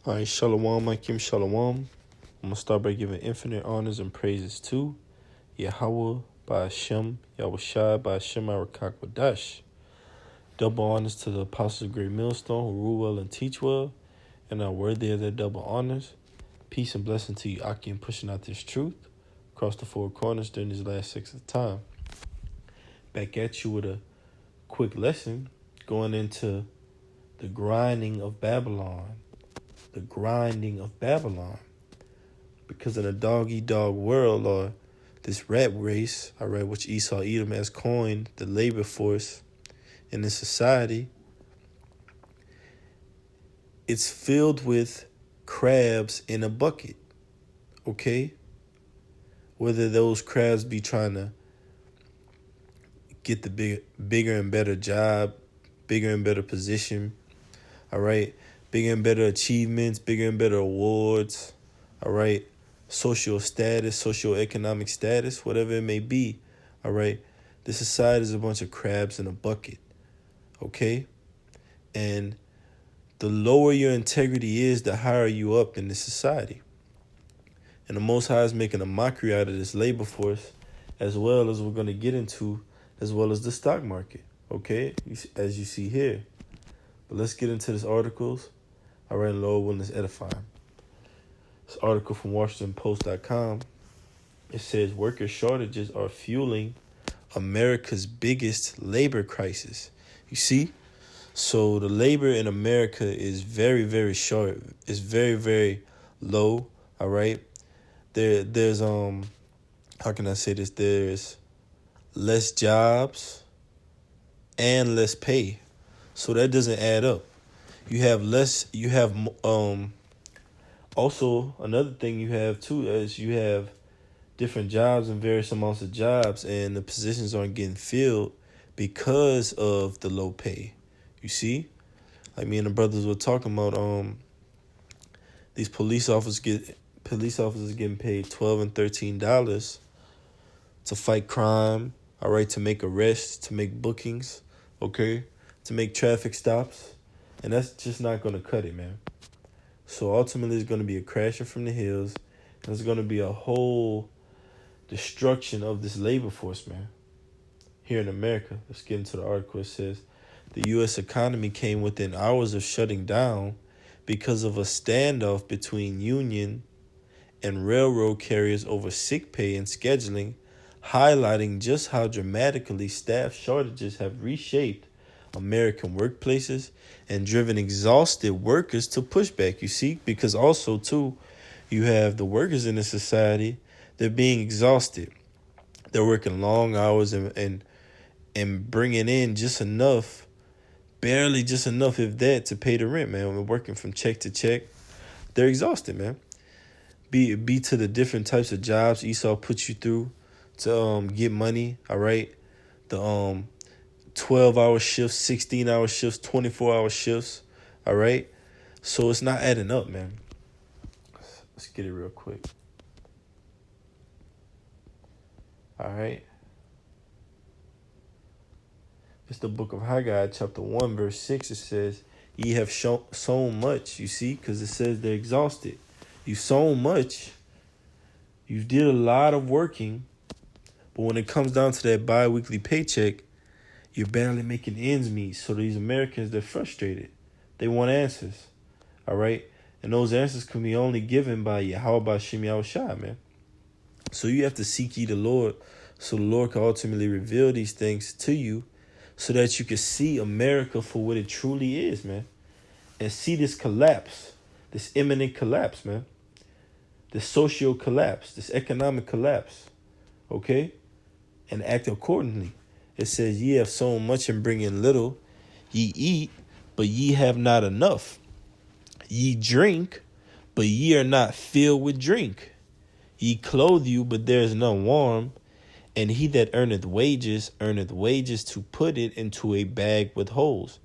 All right, Shalom, Akim Shalom. I'm going to start by giving infinite honors and praises to Yahweh, Ba'ashem, Yahushai, Ba'ashem, Arakakwadash. Double honors to the apostles of Great Millstone who rule well and teach well and are worthy of their double honors. Peace and blessing to you, Akim, pushing out this truth across the four corners during these last 6 of time. Back at you with a quick lesson going into the grinding of Babylon. The grinding of Babylon. Because in a dog-eat-dog world, or this rat race, all right, which Esau Edom has coined the labor force in this society, it's filled with crabs in a bucket, okay? Whether those crabs be trying to get the bigger and better job, bigger and better position, all right? Bigger and better achievements, bigger and better awards, all right? Social status, socioeconomic status, whatever it may be, all right? This society is a bunch of crabs in a bucket, okay? And the lower your integrity is, the higher you up in this society. And the Most High is making a mockery out of this labor force, as well as we're going to get into, as well as the stock market, okay? As you see here. But let's get into this articles. All right, Lord willing, is edifying. This article from WashingtonPost.com, it says worker shortages are fueling America's biggest labor crisis. You see? So the labor in America is very, very short. It's very, very low. All right. There's how can I say this? There's less jobs and less pay. So that doesn't add up. You have also another thing you have too is you have different jobs and various amounts of jobs, and the positions aren't getting filled because of the low pay. You see? Like me and the brothers were talking about these police officers getting paid $12 and $13 to fight crime, all right, to make arrests, to make bookings, okay, to make traffic stops. And that's just not going to cut it, man. So ultimately, it's going to be a crashing from the hills. And it's going to be a whole destruction of this labor force, man. Here in America, let's get into the article. It says, the U.S. economy came within hours of shutting down because of a standoff between union and railroad carriers over sick pay and scheduling, highlighting just how dramatically staff shortages have reshaped American workplaces and driven exhausted workers to pushback. You see, because also too, you have the workers in the society, they're being exhausted. They're working long hours and bringing in just enough, barely just enough, if that, to pay the rent, man. When we're working from check to check, they're exhausted, man. Be to the different types of jobs Esau puts you through to get money, all right? The 12-hour shifts, 16-hour shifts, 24-hour shifts, all right? So it's not adding up, man. Let's get it real quick. All right. It's the book of Haggai, chapter 1, verse 6. It says, ye have sown much, you see, because it says they're exhausted. You've sown much. You did a lot of working. But when it comes down to that bi-weekly paycheck, you're barely making ends meet. So these Americans, they're frustrated. They want answers. All right? And those answers can be only given by Yahweh Ba'ashem Yahushai, man. So you have to seek ye the Lord, so the Lord can ultimately reveal these things to you, so that you can see America for what it truly is, man. And see this collapse, this imminent collapse, man. This social collapse, this economic collapse. Okay? And act accordingly. It says, ye have sown much and bring in little. Ye eat, but ye have not enough. Ye drink, but ye are not filled with drink. Ye clothe you, but there is none warm. And he that earneth wages to put it into a bag with holes.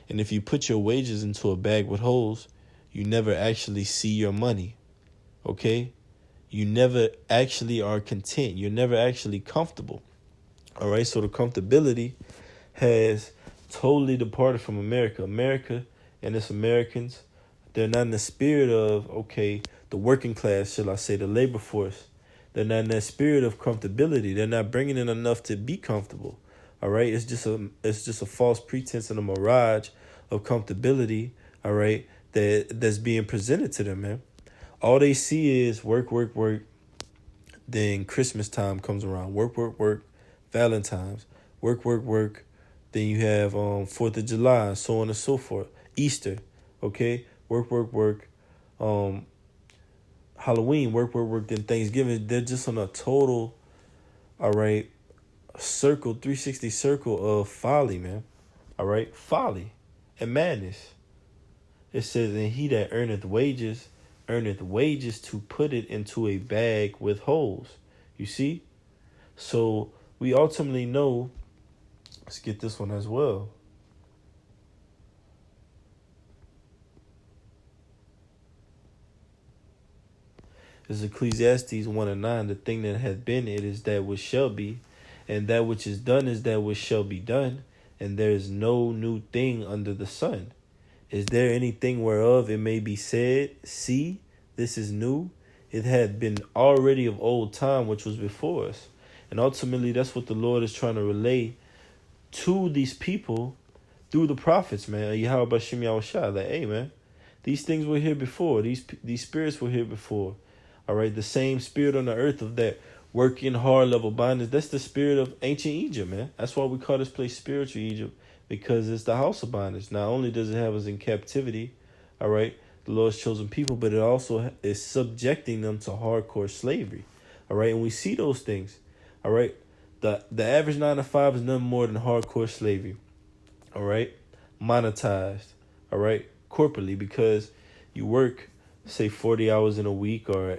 And if you put your wages into a bag with holes, you never actually see your money. Okay? You never actually are content. You're never actually comfortable. All right? So the comfortability has totally departed from America. America and its Americans They're not in the spirit of, okay, the working class, shall I say, the labor force. They're not in that spirit of comfortability. They're not bringing in enough to be comfortable. All right, it's just a false pretense and a mirage of comfortability. All right, that's being presented to them, man. All they see is work, work, work. Then Christmas time comes around, work, work, work. Valentine's, work, work, work. Then you have 4th of July, so on and so forth. Easter, okay, work, work, work. Um, Halloween, work, work, work. Then Thanksgiving, they're just on a total, all right, circle, 360 circle of folly, man. All right, folly and madness. It says, and he that earneth wages to put it into a bag with holes. You see? So we ultimately know, let's get this one as well. It's Ecclesiastes 1 and 9. The thing that hath been, it is that which shall be, and that which is done is that which shall be done, and there is no new thing under the sun. Is there anything whereof it may be said, see, this is new? It had been already of old time, which was before us. And ultimately, that's what the Lord is trying to relay to these people through the prophets, man. Yahweh Bashim Yahushua, like, hey, man, these things were here before. These spirits were here before. All right, the same spirit on the earth of that working hard level bondage. That's the spirit of ancient Egypt, man. That's why we call this place spiritual Egypt, because it's the house of bondage. Not only does it have us in captivity, all right, the Lord's chosen people, but it also is subjecting them to hardcore slavery, all right. And we see those things, all right. The average 9 to 5 is nothing more than hardcore slavery, all right, monetized, all right, corporately, because you work, say, 40 hours in a week or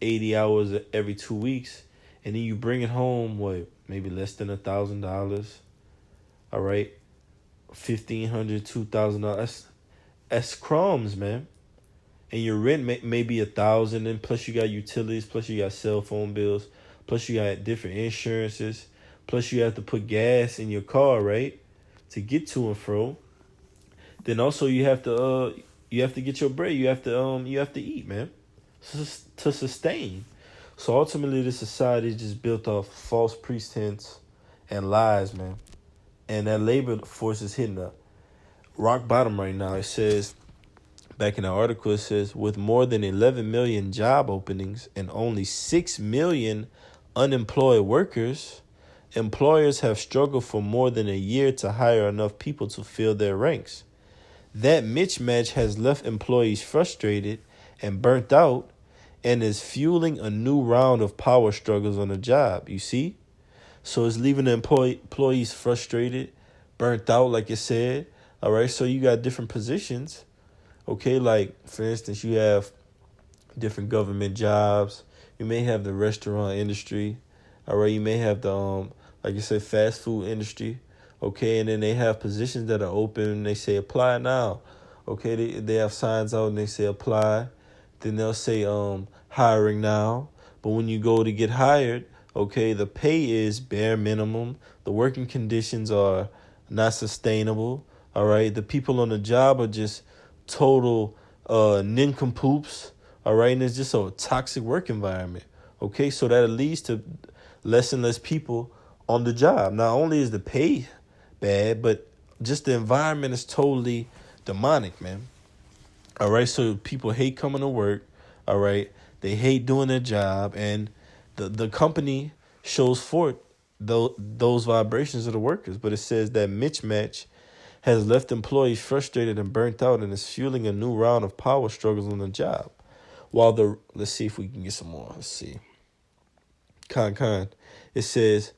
80 hours every 2 weeks, and then you bring it home, what, maybe less than $1,000, all right, $1,500, $2,000. That's crumbs, man. And your rent may be $1,000, and plus you got utilities, plus you got cell phone bills, plus you got different insurances, plus you have to put gas in your car, right, to get to and fro. Then also you have to get your bread. You have to eat, man, to sustain. So ultimately, this society is just built off false pretense and lies, man. And that labor force is hitting a rock bottom right now. It says, back in the article, it says, with more than 11 million job openings and only 6 million unemployed workers, employers have struggled for more than a year to hire enough people to fill their ranks. That mismatch has left employees frustrated and burnt out and is fueling a new round of power struggles on the job. You see? So it's leaving the employees frustrated, burnt out, like it said. All right, so you got different positions. Okay, like, for instance, you have different government jobs. You may have the restaurant industry. All right, you may have the, like you said, fast food industry. Okay, and then they have positions that are open, and they say apply now. Okay, they have signs out and they say apply. Then they'll say hiring now. But when you go to get hired, okay, the pay is bare minimum. The working conditions are not sustainable. All right, the people on the job are just total nincompoops. All right, and it's just a toxic work environment. Okay, so that leads to less and less people on the job. Not only is the pay bad, but just the environment is totally demonic, man. All right, so people hate coming to work. All right, they hate doing their job, and the company shows forth those vibrations of the workers. But it says that mismatch has left employees frustrated and burnt out, and is fueling a new round of power struggles on the job. Let's see if we can get some more. Let's see. It says,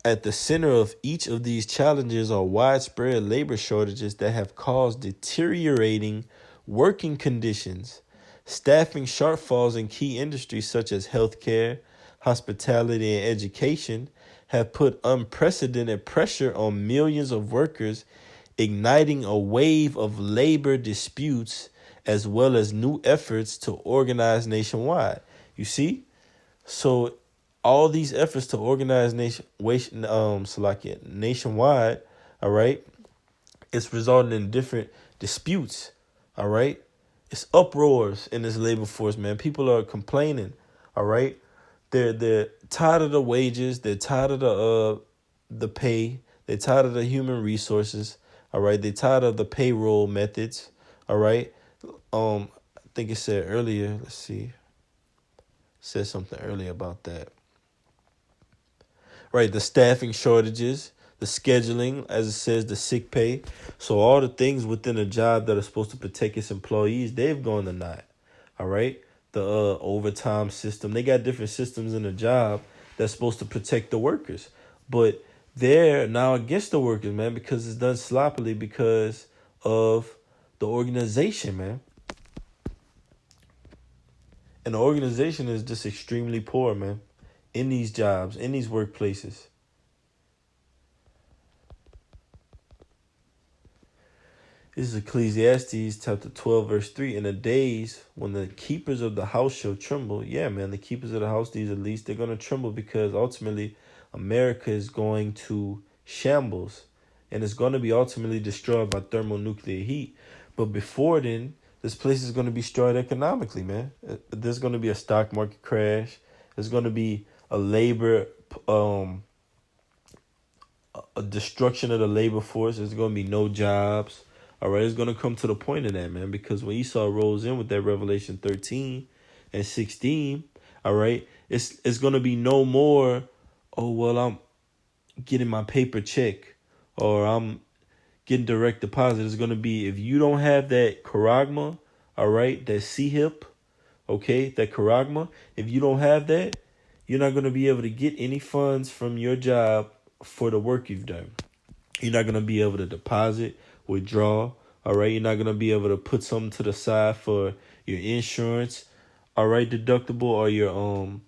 at the center of each of these challenges are widespread labor shortages that have caused deteriorating working conditions. Staffing shortfalls in key industries such as healthcare, hospitality, and education have put unprecedented pressure on millions of workers, igniting a wave of labor disputes as well as new efforts to organize nationwide. You see? So all these efforts to organize nationwide, all right, it's resulting in different disputes, All right. It's uproars in this labor force, man. People are complaining. All right. They're tired of the wages. They're tired of the pay. They're tired of the human resources. All right. They're tired of the payroll methods. All right. I think it said earlier. Let's see. It said something earlier about that. Right. The staffing shortages, the scheduling, as it says, the sick pay. So all the things within a job that are supposed to protect its employees, they've gone to naught. All right. The overtime system. They got different systems in the job that's supposed to protect the workers. But they're now against the workers, man, because it's done sloppily because of the organization, man. And the organization is just extremely poor, man, in these jobs, in these workplaces. This is Ecclesiastes chapter 12, verse 3. In the days when the keepers of the house shall tremble, yeah, man, the keepers of the house, these at least, they're going to tremble because ultimately America is going to shambles and it's going to be ultimately destroyed by thermonuclear heat. But before then, this place is going to be destroyed economically, man. There's going to be a stock market crash. There's going to be a labor, a destruction of the labor force. There's going to be no jobs. All right, it's going to come to the point of that, man, because when Esau rolls in with that Revelation 13 and 16, all right, it's going to be no more, oh, well, I'm getting my paper check or I'm getting direct deposit. It's going to be, if you don't have that charagma, all right, that CHIP, okay, that charagma, if you don't have that, you're not going to be able to get any funds from your job for the work you've done. You're not going to be able to deposit, withdraw, all right? You're not going to be able to put something to the side for your insurance, all right, deductible, or your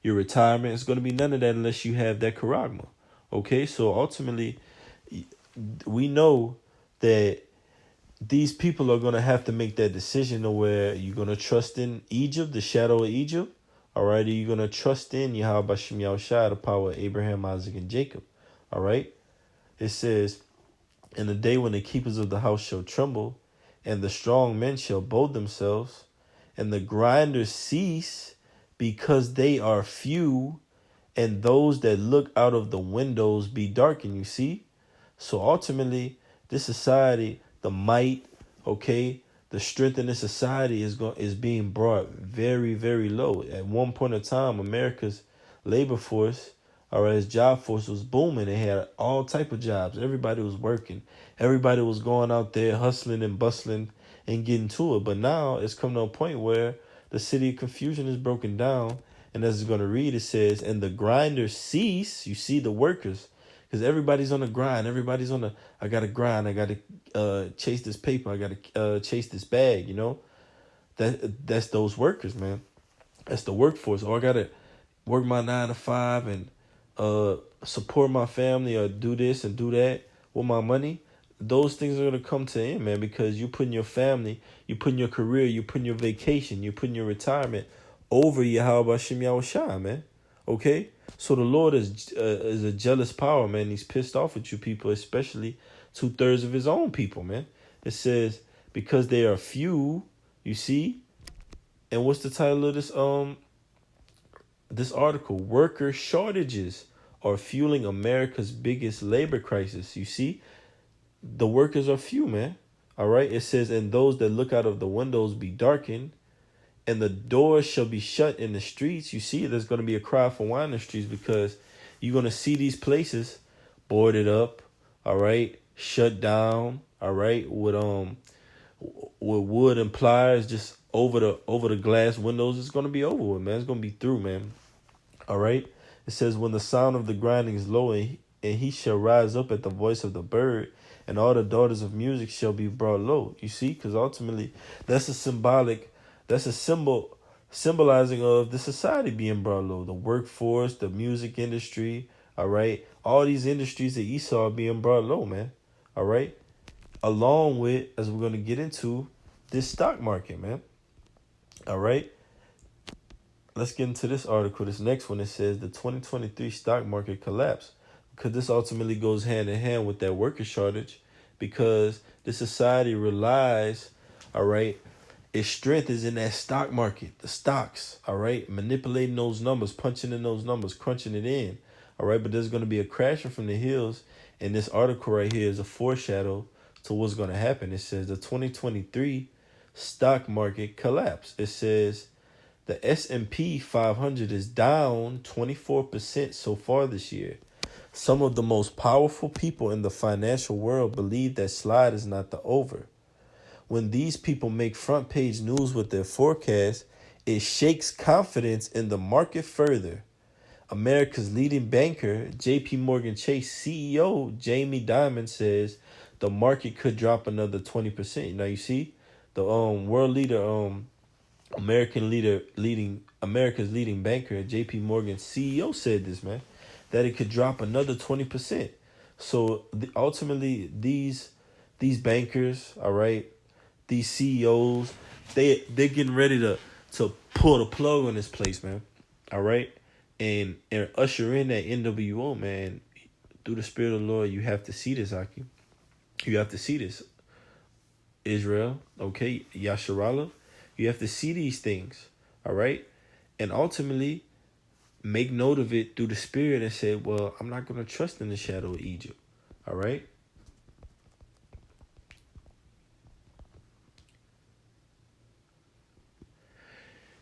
retirement. It's going to be none of that unless you have that charagma, okay? So ultimately, we know that these people are going to have to make that decision to where you're going to trust in Egypt, the shadow of Egypt, all right? Or you're going to trust in Yahweh Bashem Yahushua, the power of Abraham, Isaac, and Jacob, all right? It says, in the day when the keepers of the house shall tremble, and the strong men shall bow themselves, and the grinders cease because they are few, and those that look out of the windows be darkened. You see? So ultimately, this society, the might, okay, the strength in this society is being brought very, very low. At one point in time, America's labor force, or his job force, was booming. They had all type of jobs. Everybody was working. Everybody was going out there hustling and bustling and getting to it. But now it's come to a point where the city of confusion is broken down. And as it's going to read, it says, and the grinders cease. You see the workers, because everybody's on the grind. Everybody's on the, I got to grind. I got to chase this paper. I got to chase this bag, you know. That's those workers, man. That's the workforce. Or I got to work my 9 to 5 and support my family or do this and do that with my money. Those things are going to come to an end, man, because you putting your family, you putting your career, you putting your vacation, you putting your retirement over Yahweh Bashem Yahushua, man. Okay? So the Lord is a jealous power, man. He's pissed off at you people, especially 2/3 of his own people, man. It says, because they are few, you see? And what's the title of this article? Worker shortages are fueling America's biggest labor crisis. You see? The workers are few, man. All right? It says, and those that look out of the windows be darkened, and the doors shall be shut in the streets. You see, there's going to be a cry for wine in the streets because you're going to see these places boarded up, all right, shut down, all right, with wood and pliers just over the glass windows. It's going to be over with, man. It's going to be through, man. All right. It says, when the sound of the grinding is low, and he shall rise up at the voice of the bird, and all the daughters of music shall be brought low. You see, because ultimately that's a symbol symbolizing of the society being brought low, the workforce, the music industry, all right? All these industries that Esau are being brought low, man, all right? Along with, as we're going to get into, this stock market, man, all right? Let's get into this article. This next one, it says the 2023 stock market collapse, because this ultimately goes hand in hand with that worker shortage, because the society relies All right. Its strength is in that stock market, the stocks. All right. Manipulating those numbers, punching in those numbers, crunching it in. All right. But there's going to be a crashing from the hills. And this article right here is a foreshadow to what's going to happen. It says the 2023 stock market collapse. It says the S&P 500 is down 24% so far this year. Some of the most powerful people in the financial world believe that slide is not the over. When these people make front page news with their forecast, it shakes confidence in the market further. America's leading banker, JP Morgan Chase CEO Jamie Dimon says the market could drop another 20%. Now you see, the world leader, America's leading banker, JP Morgan CEO said this, man, that it could drop another 20%. So ultimately, these bankers, all right, these CEOs, they're getting ready to pull the plug on this place, man. All right, and usher in that NWO, man. Through the Spirit of the Lord, you have to see this, Aki. You have to see this, Israel. Okay, Yasharala. You have to see these things. All right, and ultimately make note of it through the Spirit and say, well, I'm not going to trust in the shadow of Egypt. All right.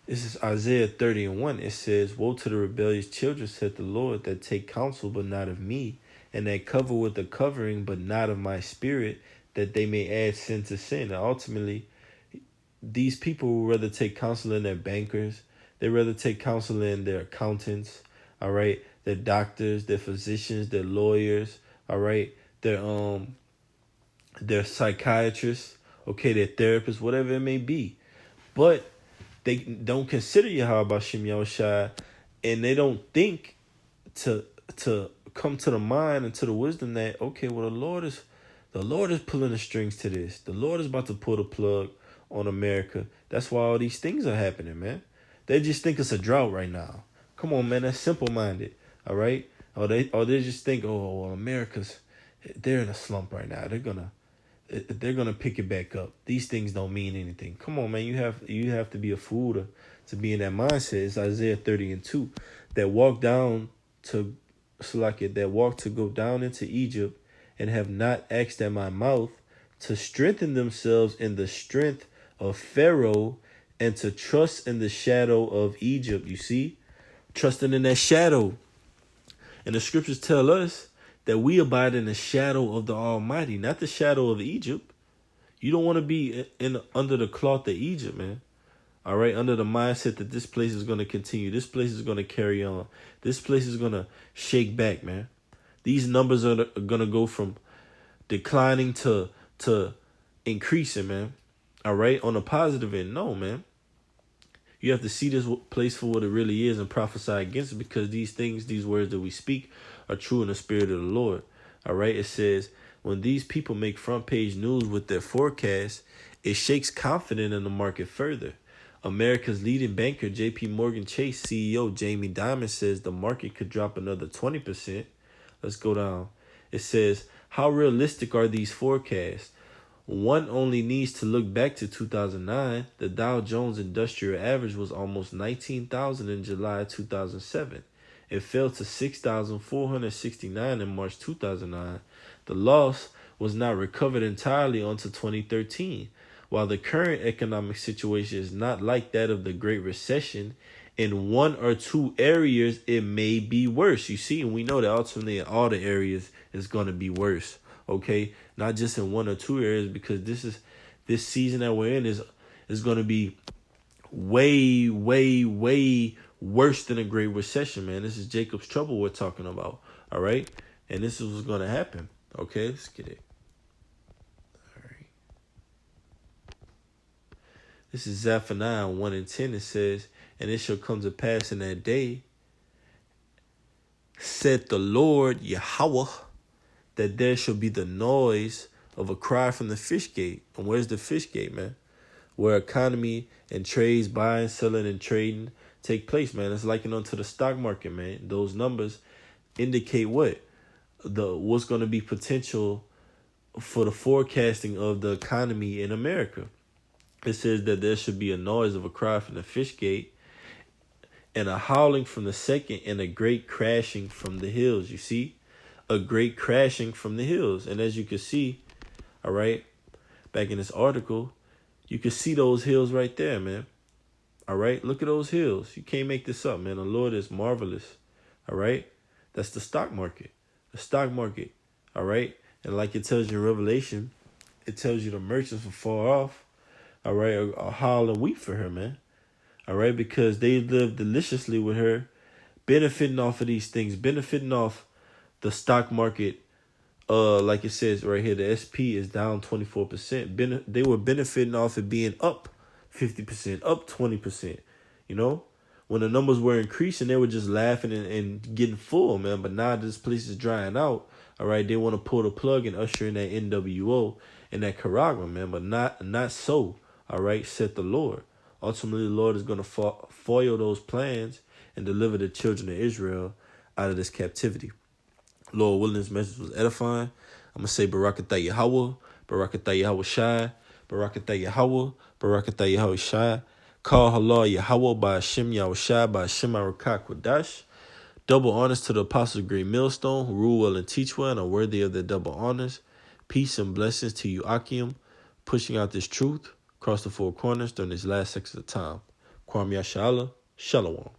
This is Isaiah 30:1. It says, woe to the rebellious children, said the Lord, that take counsel, but not of me, and that cover with the covering, but not of my spirit, that they may add sin to sin. And ultimately, these people would rather take counsel in their bankers. They rather take counsel in their accountants, all right, their doctors, their physicians, their lawyers, all right, their psychiatrists, okay, their therapists, whatever it may be. But they don't consider Yahweh Bashim Yahushai, and they don't think to come to the mind and to the wisdom that, okay, well, the Lord is pulling the strings to this. The Lord is about to pull the plug on America. That's why all these things are happening, man. They just think it's a drought right now. Come on, man, that's simple-minded, all right? Or they just think, oh, well, they're in a slump right now. They're gonna pick it back up. These things don't mean anything. Come on, man. You have to be a fool to be in that mindset. It's Isaiah 30:2 that walk down to Salakia, that walk to go down into Egypt and have not asked at my mouth to strengthen themselves in the strength of Pharaoh and to trust in the shadow of Egypt. You see, trusting in that shadow. And the scriptures tell us that we abide in the shadow of the Almighty, not the shadow of Egypt. You don't want to be under the cloth of Egypt, man. All right, under the mindset that this place is going to continue. This place is going to carry on. This place is going to shake back, man. These numbers are going to go from declining to increasing, man. All right, on the positive end, no, man. You have to see this place for what it really is and prophesy against it, because these things, these words that we speak are true in the Spirit of the Lord. All right. It says, when these people make front page news with their forecast, it shakes confidence in the market further. America's leading banker, JP Morgan Chase CEO Jamie Dimon says the market could drop another 20%. Let's go down. It says, how realistic are these forecasts? One only needs to look back to 2009. The Dow Jones Industrial Average was almost 19,000 in July 2007. It fell to 6,469 in March 2009. The loss was not recovered entirely until 2013. While the current economic situation is not like that of the Great Recession, in one or two areas it may be worse. You see, and we know that ultimately in all the areas it's going to be worse. Okay, not just in one or two areas, because this season that we're in is going to be way, way, way worse than a Great Recession, man. This is Jacob's trouble we're talking about, all right? And this is what's going to happen, okay? Let's get it. All right. This is Zephaniah 1:10. It says, and it shall come to pass in that day, said the Lord Yahweh, that there shall be the noise of a cry from the fish gate. And where's the fish gate, man? Where economy and trades, buying, selling, and trading take place, man. It's likened unto the stock market, man. Those numbers indicate what? What's going to be potential for the forecasting of the economy in America. It says that there should be a noise of a cry from the fish gate, and a howling from the second, and a great crashing from the hills. You see? A great crashing from the hills. And as you can see, all right, back in this article, you can see those hills right there, man. All right, look at those hills. You can't make this up, man. The Lord is marvelous. All right, that's the stock market. The stock market. All right, and like it tells you in Revelation, it tells you the merchants were far off. All right, are howl and weep for her, man. All right, because they live deliciously with her, benefiting off of these things, benefiting off the stock market. Like it says right here, the SP is down 24%. They were benefiting off it being up 50%, up 20%. You know, when the numbers were increasing, they were just laughing and getting full, man. But now this place is drying out. All right, they want to pull the plug and usher in that NWO and that Caragma, man. But not so. All right, said the Lord. Ultimately, the Lord is going to foil those plans and deliver the children of Israel out of this captivity. Lord willing, this message was edifying. I'm going to say Barakatah Yahweh, Barakatah Yahweh Shai, Barakatah Yahweh, Barakatah Yahweh Shai. Call Halal Yahweh by Hashem Yahweh Shai, by Hashem Arakah Kodash. Double honors to the apostles of Great Millstone, who rule well and teach well and are worthy of their double honors. Peace and blessings to you, Akim, pushing out this truth across the four corners during these last seconds of time. Kwam Yashala, Shalom.